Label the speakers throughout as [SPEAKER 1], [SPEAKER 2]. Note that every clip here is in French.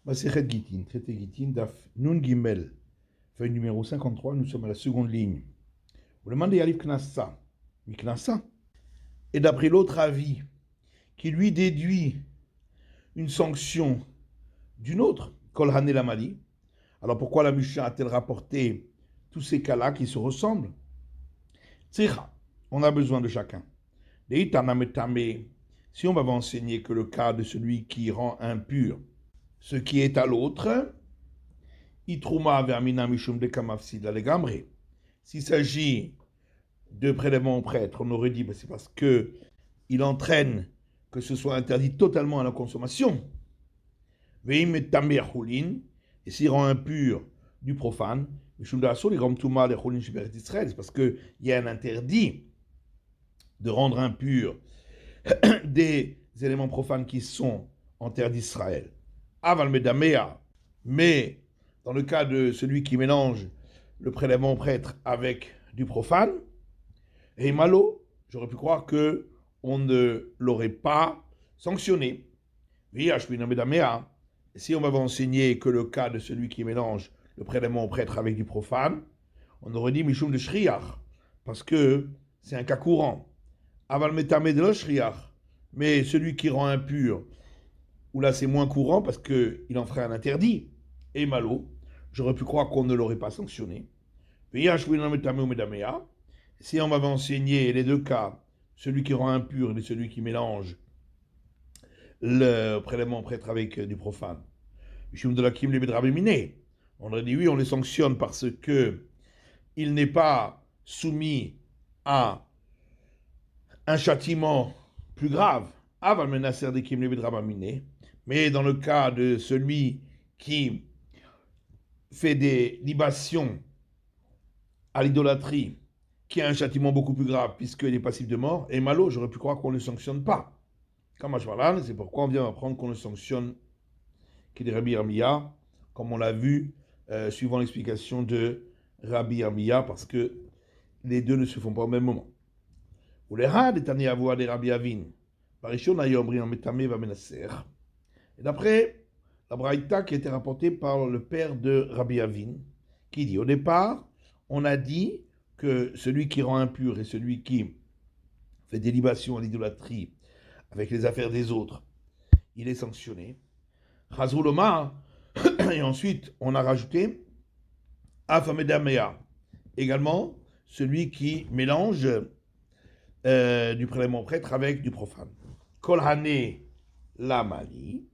[SPEAKER 1] Masechet Gittin, traité Gittin, Daf Nun Gimel, feuille numéro 53, nous sommes à la seconde ligne. Vous demandez Yalif Knassa, Knassa, et d'après l'autre avis, qui lui déduit une sanction d'une autre, Kol Hané Lamali. Alors pourquoi la Mishnah a-t-elle rapporté tous ces cas-là qui se ressemblent? Tzricha, on a besoin de chacun. Si on va enseigner que le cas de celui qui rend impur ce qui est à l'autre, s'il s'agit de prélèvement au prêtre, on aurait dit que c'est parce qu'il entraîne que ce soit interdit totalement à la consommation. Et s'il rend impur du profane, c'est parce qu'il y a un interdit de rendre impur des éléments profanes qui sont en terre d'Israël. Aval medamea, mais dans le cas de celui qui mélange le prélèvement au prêtre avec du profane, et malo, j'aurais pu croire que on ne l'aurait pas sanctionné. Si on m'avait enseigné que le cas de celui qui mélange le prélèvement au prêtre avec du profane, on aurait dit mishum de shriach, parce que c'est un cas courant. Aval metame de shriach, mais celui qui rend impur, où là c'est moins courant parce qu'il en ferait un interdit, et malo, j'aurais pu croire qu'on ne l'aurait pas sanctionné. Si on m'avait enseigné les deux cas, celui qui rend impur et celui qui mélange le prélèvement prêtre avec du profane, on aurait dit oui, on les sanctionne parce que il n'est pas soumis à un châtiment plus grave. Mais dans le cas de celui qui fait des libations à l'idolâtrie, qui a un châtiment beaucoup plus grave puisqu'il est passif de mort, et malo, j'aurais pu croire qu'on ne le sanctionne pas. Comme c'est pourquoi on vient apprendre qu'on le sanctionne, qui est Rabbi Armiya, comme on l'a vu, suivant l'explication de Rabbi Armiya, parce que les deux ne se font pas au même moment. Ou les had est amené à voir des Rabbi Avin. Et d'après la Braïta qui a été rapportée par le père de Rabbi Avin, qui dit au départ, on a dit que celui qui rend impur et celui qui fait des libations à l'idolâtrie avec les affaires des autres, il est sanctionné. Et ensuite on a rajouté Afamedamea, également celui qui mélange du prélèvement prêtre avec du profane. Kolhane Lamali.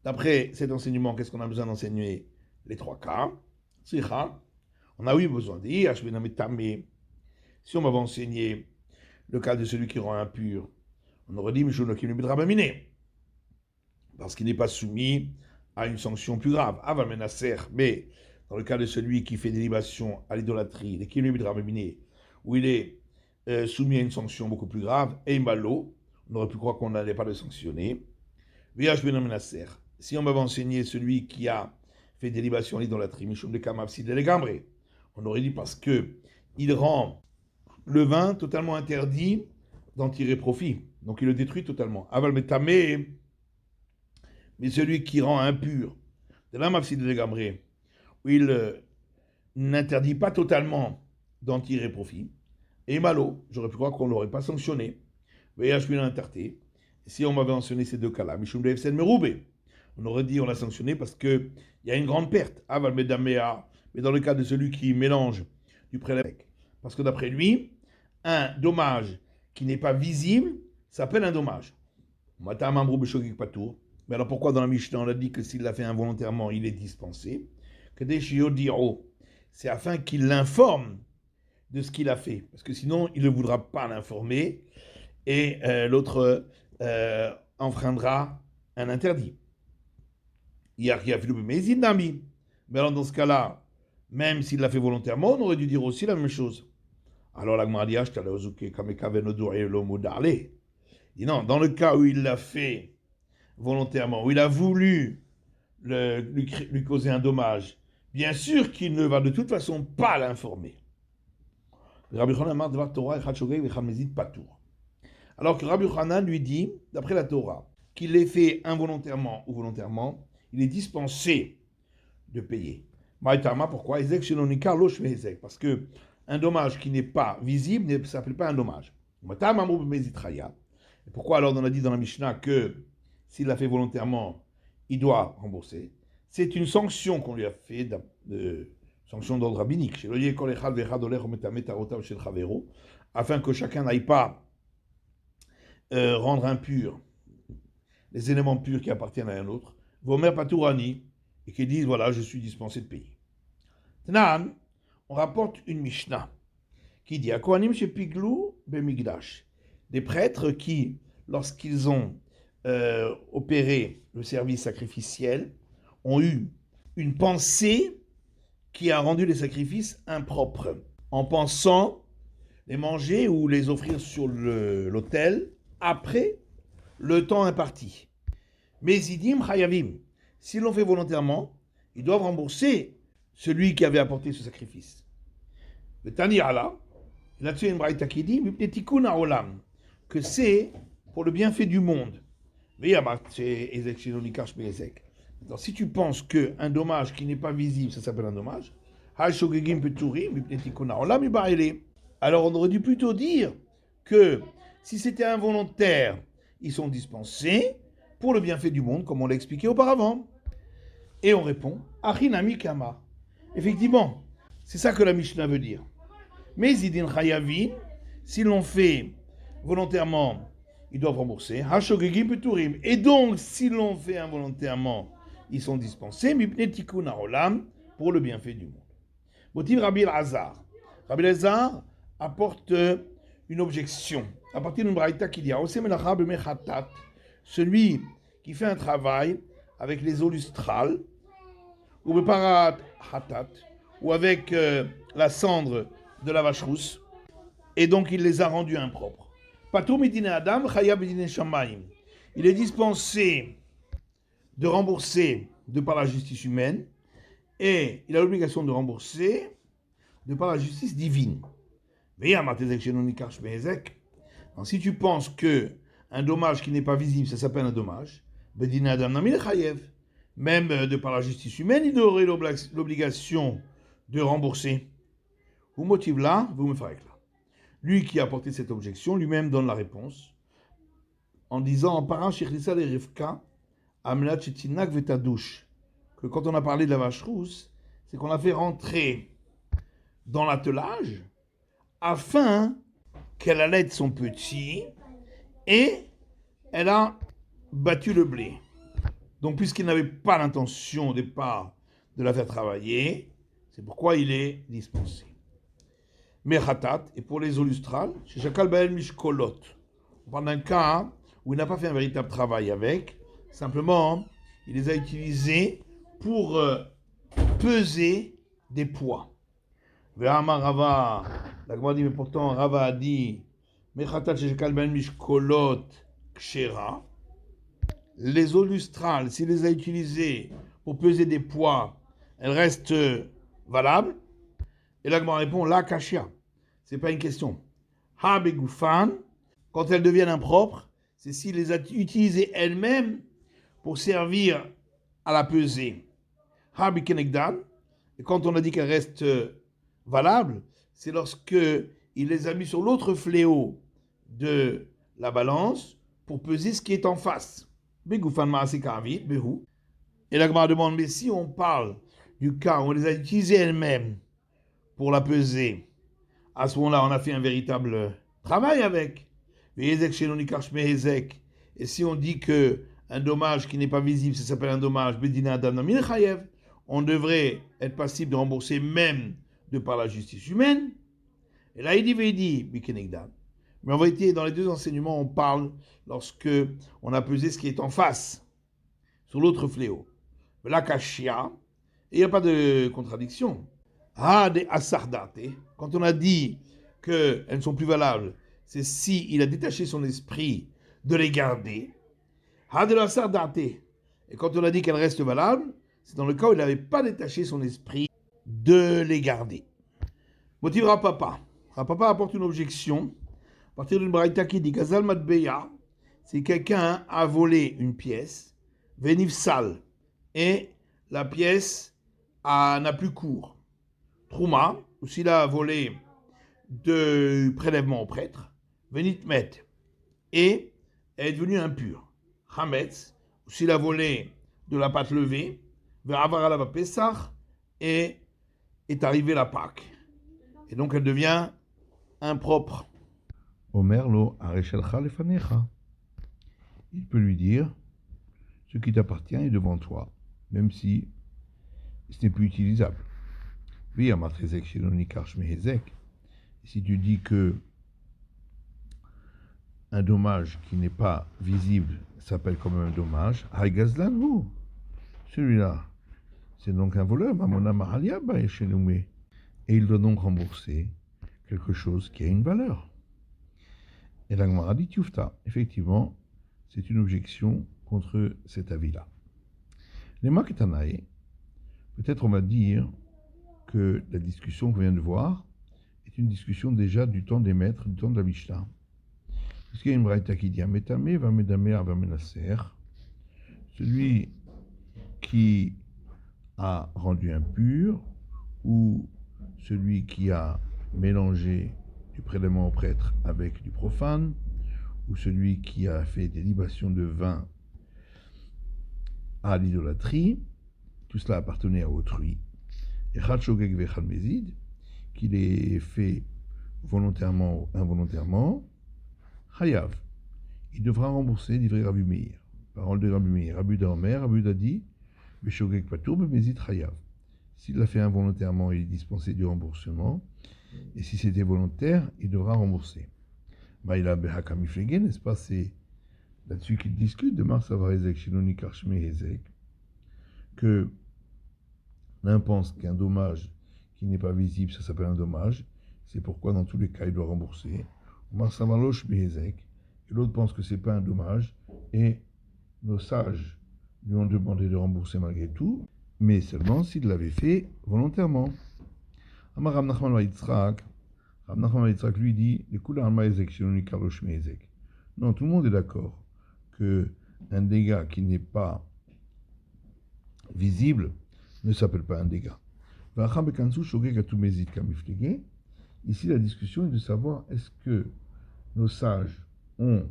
[SPEAKER 1] D'après cet enseignement, qu'est-ce qu'on a besoin d'enseigner? Les trois cas. Tzricha. On a eu besoin de dire, si on m'avait enseigné le cas de celui qui rend impur, on aurait dit parce qu'il n'est pas soumis à une sanction plus grave. Mais dans le cas de celui qui fait des libations à l'idolâtrie, où il est soumis à une sanction beaucoup plus grave, et malo, on aurait pu croire qu'on n'allait pas le sanctionner. Si on m'avait enseigné celui qui a fait des libations à l'idolâtrie, on aurait dit parce qu'il rend le vin totalement interdit d'en tirer profit. Donc il le détruit totalement. Mais celui qui rend impur, de la mafside de gambré, où il n'interdit pas totalement d'en tirer profit, et malo, j'aurais pu croire qu'on ne l'aurait pas sanctionné. Si on m'avait mentionné ces deux cas-là, on aurait dit on l'a sanctionné parce qu'il y a une grande perte. Mais dans le cas de celui qui mélange du prélèvement, parce que d'après lui, un dommage qui n'est pas visible s'appelle un dommage. Mais alors pourquoi dans la Mishnah on a dit que s'il l'a fait involontairement, il est dispensé? C'est afin qu'il l'informe de ce qu'il a fait, parce que sinon il ne voudra pas l'informer et l'autre enfreindra un interdit. Mais alors dans ce cas-là, même s'il l'a fait volontairement, on aurait dû dire aussi la même chose. Alors la Gemara dit non, dans le cas où il l'a fait volontairement, où il a voulu lui causer un dommage, bien sûr qu'il ne va de toute façon pas l'informer. Alors que Rabbi Yochanan lui dit, d'après la Torah, qu'il l'ait fait involontairement ou volontairement, il est dispensé de payer. Maïtama, pourquoi? Parce que un dommage qui n'est pas visible ne s'appelle pas un dommage. Pourquoi alors on a dit dans la Mishnah que s'il l'a fait volontairement, il doit rembourser? C'est une sanction qu'on lui a fait, sanction d'ordre rabbinique, afin que chacun n'aille pas rendre impur les éléments purs qui appartiennent à un autre, Vomer Patourani, et qui disent voilà, je suis dispensé de payer. Tnan, on rapporte une Mishnah qui dit Akohanim chez Piglou Bemigdash, des prêtres qui, lorsqu'ils ont opéré le service sacrificiel, ont eu une pensée qui a rendu les sacrifices impropres, en pensant les manger ou les offrir sur l'autel après le temps imparti. Mais Zidim Chayavim, s'ils l'ont fait volontairement, ils doivent rembourser celui qui avait apporté ce sacrifice. Le Tani Allah, là-dessus il y a une braïta qui dit que c'est pour le bienfait du monde. Alors, si tu penses qu'un dommage qui n'est pas visible, ça s'appelle un dommage, alors on aurait dû plutôt dire que si c'était involontaire, ils sont dispensés pour le bienfait du monde, comme on l'a expliqué auparavant. Et on répond, Achinami Kama. Effectivement, c'est ça que la Mishnah veut dire. Mais Zidin Chayavin, s'ils l'ont fait volontairement, ils doivent rembourser. Hashogegim Peturim. Et donc, s'ils l'ont fait involontairement, ils sont dispensés. Mipne Tikkun Haolam, pour le bienfait du monde. Motiv Rabbi Elazar. Rabbi Elazar apporte une objection à partir d'une braïta qui dit celui qui fait un travail avec les eaux lustrales ou parat hatat ou avec la cendre de la vache rousse et donc il les a rendus impropres. Patou midine Adam chaya b'dine shamayim. Il est dispensé de rembourser de par la justice humaine et il a l'obligation de rembourser de par la justice divine. Alors, si tu penses que un dommage qui n'est pas visible, ça s'appelle un dommage, même de par la justice humaine, il aurait l'obligation de rembourser. Vous motive là, vous me ferez là. Lui qui a apporté cette objection, lui-même donne la réponse en disant en parlant chez Rissa et Rivka, que quand on a parlé de la vache rousse, c'est qu'on a fait rentrer dans l'attelage afin qu'elle allaite son petit et elle a battu le blé. Donc, puisqu'il n'avait pas l'intention au départ de la faire travailler, c'est pourquoi il est dispensé. Mechatat, et pour les eaux lustrales, chez Shakal Bael Mishkolot, on parle d'un cas où il n'a pas fait un véritable travail avec, simplement, il les a utilisés pour peser des poids. Ve'amar Rava, la Gemara dit, mais pourtant Rava a dit, Mechatat chez Shakal Bael Mishkolot Kshera, les eaux lustrales, s'il les a utilisées pour peser des poids, elles restent valables. Et là, Gemara répond, la kashia. C'est pas une question. Ha begoufan, quand elles deviennent impropres, c'est s'il les a utilisées elles-mêmes pour servir à la peser. Ha bekenegdan, et quand on a dit qu'elles restent valables, c'est lorsque il les a mis sur l'autre fléau de la balance pour peser ce qui est en face. Begoufan maasikavi, behu. Et la Gemara demande, mais si on parle du cas où on les a utilisées elles-mêmes pour la peser, à ce moment-là, on a fait un véritable travail avec. Et si on dit qu'un dommage qui n'est pas visible, ça s'appelle un dommage, on devrait être passible de rembourser même de par la justice humaine. Et là, il dit, mais en vérité, dans les deux enseignements, on parle lorsque on a pesé ce qui est en face, sur l'autre fléau. La kashia, et il n'y a pas de contradiction. Quand on a dit qu'elles ne sont plus valables, c'est si il a détaché son esprit de les garder. Et quand on a dit qu'elles restent valables, c'est dans le cas où il n'avait pas détaché son esprit de les garder. Motiv Rapapa. Rapapa apporte une objection à partir d'une braïta qui dit Gazal Matbeya, si quelqu'un a volé une pièce, Venif Sal, et la pièce n'a plus cours. Trouma, ou s'il a volé de prélèvement au prêtre, Venit Met, et est devenu impur. Hametz, ou s'il a volé de la pâte levée, Ve'avarala Pesach, et est arrivé la Pâque. Et donc elle devient impropre.
[SPEAKER 2] Omer lo areshalcha lefanecha. Il peut lui dire, ce qui t'appartient est devant toi, même si ce n'est plus utilisable. Oui, amatrezek sheloni karsh mehezek. Si tu dis que un dommage qui n'est pas visible s'appelle comme un dommage, haigazlanhu. Celui-là, c'est donc un voleur, mamona mahalia baeshenume. Et il doit donc rembourser quelque chose qui a une valeur. Et la Gemara dit Tufta. Effectivement, c'est une objection contre cet avis-là. Les Maketanae, peut-être on va dire que la discussion qu'on vient de voir est une discussion déjà du temps des maîtres, du temps de la Mishnah. Parce qu'il y a une braïta qui dit Ametame va medamer va menacer. Celui qui a rendu impur ou celui qui a mélangé du prélèvement au prêtre avec du profane, ou celui qui a fait des libations de vin à l'idolâtrie, tout cela appartenait à autrui. Et Chachogeg Vechal Mezid, qu'il ait fait volontairement ou involontairement, Chayav, il devra rembourser livré Rabbi Meir. Parole de Rabbi Meir. Rabbi Omer, Rabbi a dit, Beshogeg Patour, Mezid Chayav. S'il l'a fait involontairement, il est dispensé du remboursement. Et si c'était volontaire, il devra rembourser. Baïla Behaka Miflegen, n'est-ce pas? C'est là-dessus qu'il discute de Mars Avarezek, Shinoni Karshme Hezek, que l'un pense qu'un dommage qui n'est pas visible, ça s'appelle un dommage. C'est pourquoi, dans tous les cas, il doit rembourser. Mars Avalosh Behezek, et l'autre pense que c'est pas un dommage, et nos sages lui ont demandé de rembourser malgré tout, mais seulement s'il l'avait fait volontairement. Amar Rav Nachman bar Yitzhak, Rav Nachman bar Yitzhak lui dit, non, tout le monde est d'accord que un dégât qui n'est pas visible ne s'appelle pas un dégât. Ici, la discussion est de savoir est-ce que nos sages ont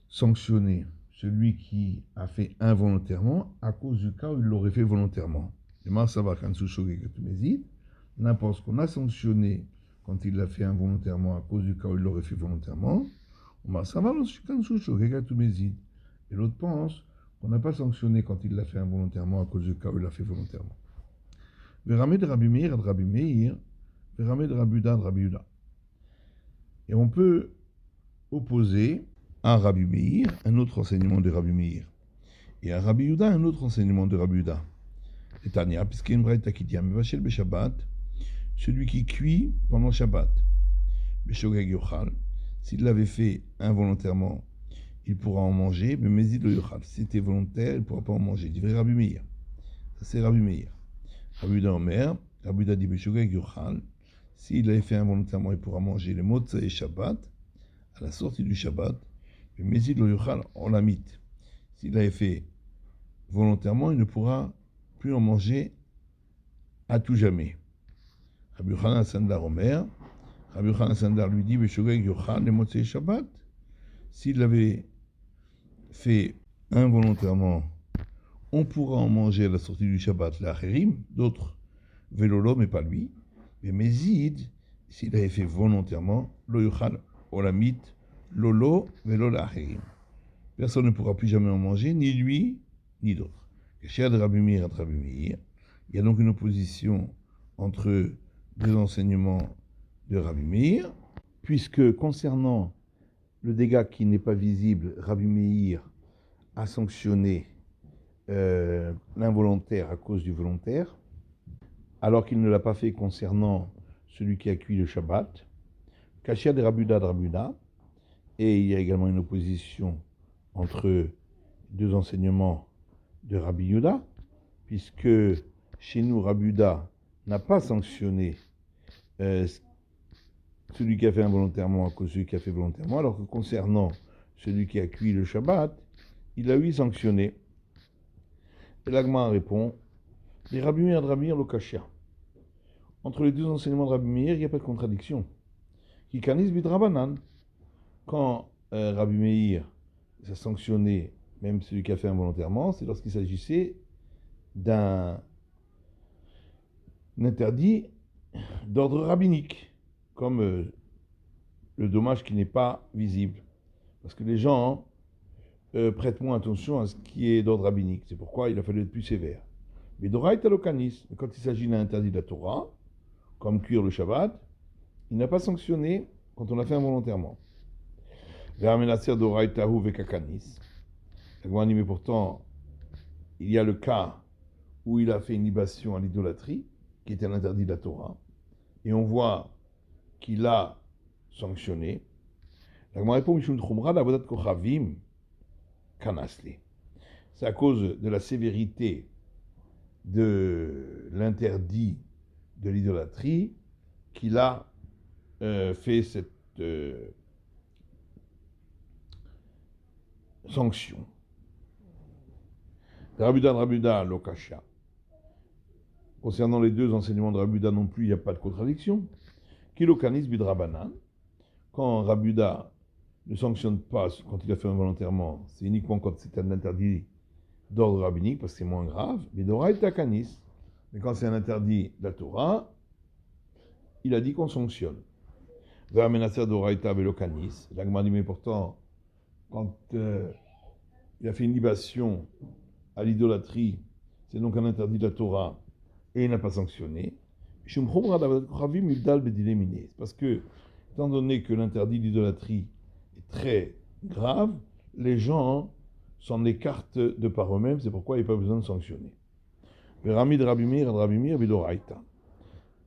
[SPEAKER 2] sanctionné celui qui a fait involontairement à cause du cas où il l'aurait fait volontairement. N'importe qu'on a sanctionné quand il l'a fait involontairement à cause du cas où il l'aurait fait volontairement. Et l'autre pense qu'on n'a pas sanctionné quand il l'a fait involontairement à cause du cas où il l'a fait volontairement. Et on peut opposer à Rabbi Meir un autre enseignement de Rabbi Meir et à Rabbi Yehuda un autre enseignement de Rabbi Yehuda. Et Tania, puisqu'il y a une braïta qui dit Mevachel Beshabbat, celui qui cuit pendant Shabbat, Beshogeg Yochal, s'il l'avait fait involontairement, il pourra en manger, mais Mezid lo Yochal, si c'était volontaire, il ne pourra pas en manger. Il dit Rabbi Meir. Ça c'est Rabbi Meir. Rabbi Yehuda Omer, Rabbi Yehuda dit Beshogeg Yochal, s'il l'avait fait involontairement, il pourra manger les Motza et Shabbat, à la sortie du Shabbat, mais Mezid lo Yochal en la mythe. S'il l'avait fait volontairement, il ne pourra plus en manger à tout jamais. Rabbi Yochanan Sandar Omer, Rabbi Yochanan Sandar lui dit Beshogeg Yochal les Motzei Shabbat. S'il l'avait fait involontairement, on pourra en manger à la sortie du Shabbat, l'Acherim, d'autres Velolo, mais pas lui. Mais Mezid, s'il l'avait fait volontairement, Lo Yochal Olamit, Lolo, Velo l'Acherim. Personne ne pourra plus jamais en manger, ni lui, ni d'autres. Cher de Rabbi Meir et Rabbi Meir, il y a donc une opposition entre deux enseignements de Rabbi Meir, puisque concernant le dégât qui n'est pas visible, Rabbi Meir a sanctionné l'involontaire à cause du volontaire, alors qu'il ne l'a pas fait concernant celui qui a cuit le Shabbat. Kashia de Rabuda, et il y a également une opposition entre deux enseignements de Rabbi Yehuda, puisque chez nous, Rabbi Yehuda n'a pas sanctionné celui qui a fait involontairement à cause de celui qui a fait volontairement, alors que concernant celui qui a cuit le Shabbat, il a eu sanctionné. Et l'Agma répond, les Rabbi Meir et Rabbi Meir Lokashia. Entre les deux enseignements de Rabbi Meir, il n'y a pas de contradiction. Qui canis bidrabanan. Quand Rabbi Meir s'est sanctionné, même celui qui a fait involontairement, c'est lorsqu'il s'agissait d'un interdit d'ordre rabbinique, comme le dommage qui n'est pas visible. Parce que les gens prêtent moins attention à ce qui est d'ordre rabbinique. C'est pourquoi il a fallu être plus sévère. Mais d'oraïta lokanis, quand il s'agit d'un interdit de la Torah, comme cuire le Shabbat, il n'a pas sanctionné quand on l'a fait involontairement. Veramenaser d'oraïtahu vekakanis. Mais pourtant, il y a le cas où il a fait une libation à l'idolâtrie, qui était un interdit de la Torah, et on voit qu'il a sanctionné. La Gemara répond Mishum Tchumra d'Avodat Kochavim Kanasli. C'est à cause de la sévérité de l'interdit de l'idolâtrie qu'il a fait cette sanction. Rabuda Lokasha. Concernant les deux enseignements de Rabuda non plus, il n'y a pas de contradiction. Kilokanis bidrabanan. Quand Rabuda ne sanctionne pas quand il a fait involontairement, c'est uniquement quand c'est un interdit d'ordre rabbinique, parce que c'est moins grave. Mais d'oraïta kanis. Mais quand c'est un interdit de la Torah, il a dit qu'on sanctionne. Va menacer d'oraïta velokanis. L'Agma dit, mais pourtant, quand il a fait une libation à l'idolâtrie, c'est donc un interdit de la Torah, et il n'a pas sanctionné. C'est parce que, étant donné que l'interdit d'idolâtrie est très grave, les gens s'en écartent de par eux-mêmes, c'est pourquoi il n'y a pas besoin de sanctionner. Et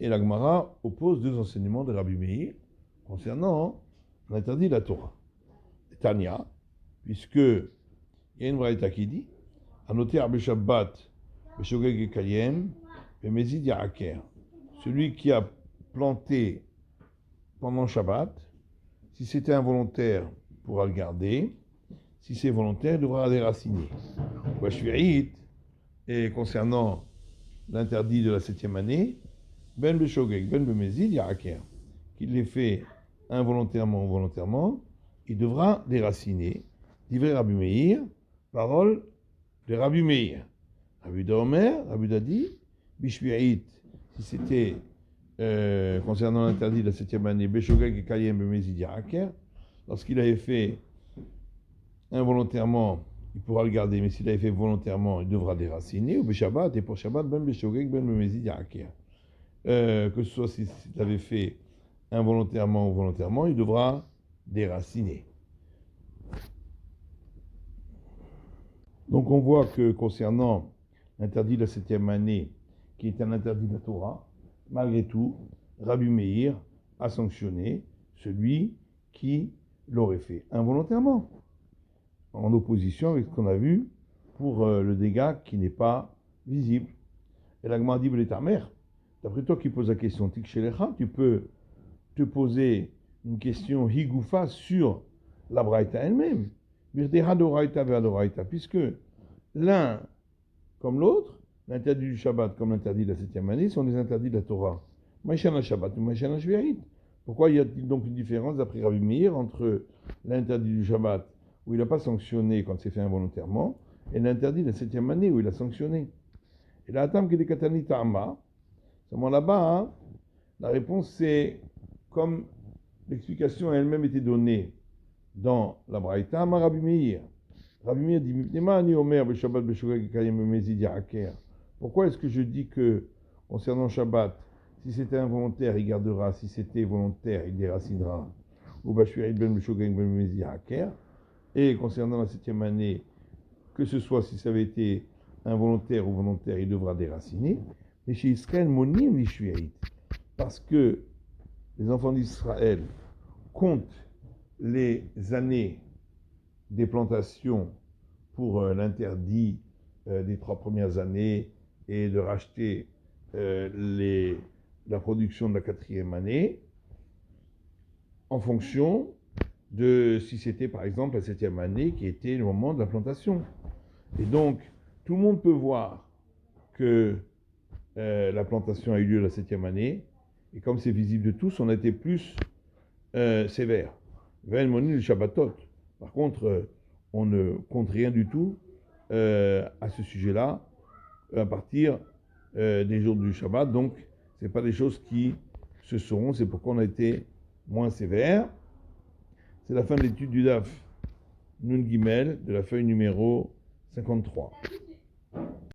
[SPEAKER 2] la Gemara oppose deux enseignements de Rabbi Meir concernant l'interdit de la Torah. Tanya, puisque il y a une braïta qui dit Anoter Arbe Shabbat, Beshogeg et Kayem, Bemezid Ya'aker. Celui qui a planté pendant Shabbat, si c'était involontaire, pourra le garder. Si c'est volontaire, il devra déraciner. Et concernant l'interdit de la 7e année, Ben Beshogeg, Ben Bemezid Ya'aker, qu'il l'ait fait involontairement ou volontairement, il devra déraciner. Divrei Rabbi Meir, parole de Rabbi Meir. Rabbi Omer, Rabbi dit, Bishvi'it, si c'était concernant l'interdit de la 7e année, Beshogeg et Kayem Bemezid Ya'aker, lorsqu'il avait fait involontairement, il pourra le garder, mais s'il avait fait volontairement, il devra déraciner, ou Beshabbat, et pour Shabbat, Ben Beshogeg, Ben Bemezid Ya'aker. Que ce soit s'il avait fait involontairement ou volontairement, il devra déraciner. Donc on voit que concernant l'interdit de la 7e année, qui est un interdit de la Torah, malgré tout, Rabbi Meir a sanctionné celui qui l'aurait fait involontairement, en opposition avec ce qu'on a vu pour le dégât qui n'est pas visible. Et la Gemara dit, ta mère, d'après toi qui poses la question, tu peux te poser une question higoufa sur la braïta elle-même, puisque l'un comme l'autre, l'interdit du Shabbat comme l'interdit de la 7e année, sont des interdits de la Torah. Maïshana Shabbat ou Maïshana Shvi'it. Pourquoi y a-t-il donc une différence, d'après Rabbi Meir, entre l'interdit du Shabbat, où il n'a pas sanctionné quand c'est fait involontairement, et l'interdit de la 7e année, où il a sanctionné? Et la Hatam qui est Katani Ta'ama, seulement là-bas, hein, la réponse c'est comme l'explication elle-même était donnée dans la Braïta, ma Rabbi Meir. Rabbi Meir dit, pourquoi est-ce que je dis que, concernant Shabbat, si c'était involontaire, il gardera, si c'était volontaire, il déracinera, et concernant la 7e année, que ce soit si ça avait été involontaire ou volontaire, il devra déraciner. Mais chez Israël, monim l'ishvi'it, parce que les enfants d'Israël comptent les années des plantations pour l'interdit des 3 premières années et de racheter la production de la 4e année en fonction de si c'était par exemple la 7e année qui était le moment de la plantation. Et donc,
[SPEAKER 1] tout le monde peut voir que la plantation a eu lieu la 7e année, et comme c'est visible de tous, on a été plus sévère. Ve'en moni le Shabbatot. Par contre, on ne compte rien du tout à ce sujet-là à partir des jours du Shabbat. Donc, ce n'est pas des choses qui se sauront. C'est pourquoi on a été moins sévère. C'est la fin de l'étude du DAF Nun Gimel de la feuille numéro 53.